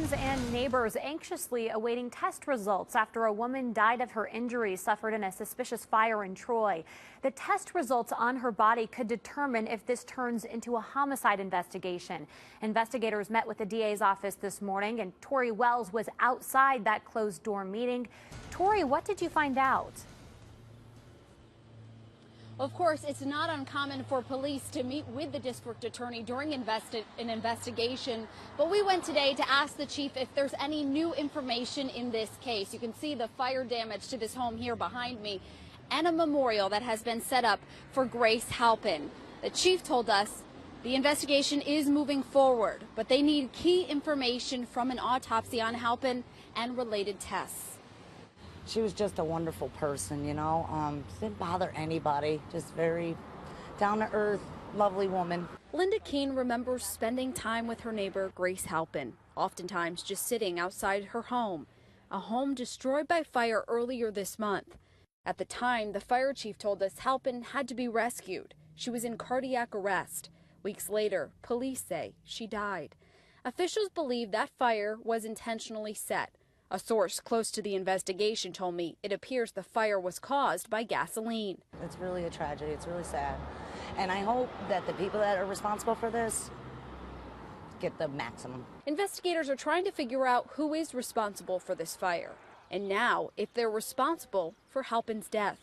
Friends and neighbors anxiously awaiting test results after a woman died of her injuries suffered in a suspicious fire in Troy. The test results on her body could determine if this turns into a homicide investigation. Investigators met with the DA's office this morning, and Tori Wells was outside that closed-door meeting. Tori, what did you find out? Of course, it's not uncommon for police to meet with the district attorney during an investigation, but we went today to ask the chief if there's any new information in this case. You can see the fire damage to this home here behind me and a memorial that has been set up for Grace Halpin. The chief told us the investigation is moving forward, but they need key information from an autopsy on Halpin and related tests. She was just a wonderful person, you know, didn't bother anybody, just very down-to-earth, lovely woman. Linda Keene remembers spending time with her neighbor, Grace Halpin, oftentimes just sitting outside her home, a home destroyed by fire earlier this month. At the time, the fire chief told us Halpin had to be rescued. She was in cardiac arrest. Weeks later, police say she died. Officials believe that fire was intentionally set. A source close to the investigation told me it appears the fire was caused by gasoline. It's really a tragedy. It's really sad. And I hope that the people that are responsible for this get the maximum. Investigators are trying to figure out who is responsible for this fire, and now if they're responsible for Halpin's death.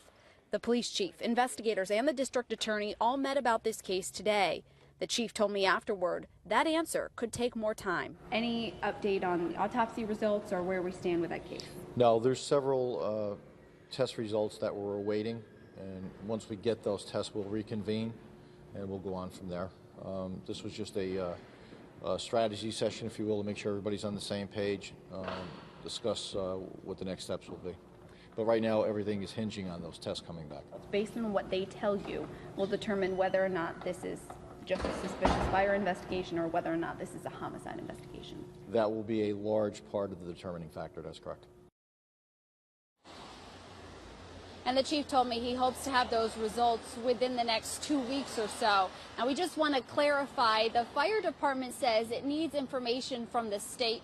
The police chief, investigators, and the district attorney all met about this case today. The chief told me afterward that answer could take more time. Any update on the autopsy results or where we stand with that case? No, there's several test results that we're awaiting, and once we get those tests, we'll reconvene and we'll go on from there. This was just a strategy session, if you will, to make sure everybody's on the same page, discuss what the next steps will be. But right now, everything is hinging on those tests coming back. Based on what they tell you, we'll determine whether or not this is just a suspicious fire investigation or whether or not this is a homicide investigation. That will be a large part of the determining factor. That's correct. And the chief told me he hopes to have those results within the next 2 weeks or so. Now, we just want to clarify, the fire department says it needs information from the state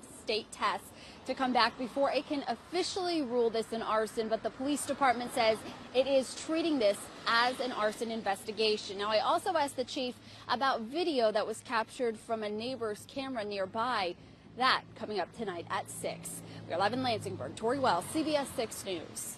tests to come back before it can officially rule this an arson, but the police department says it is treating this as an arson investigation. Now, I also asked the chief about video that was captured from a neighbor's camera nearby. That coming up tonight at 6. We're live in Lansingburg. Tori Wells, CBS 6 News.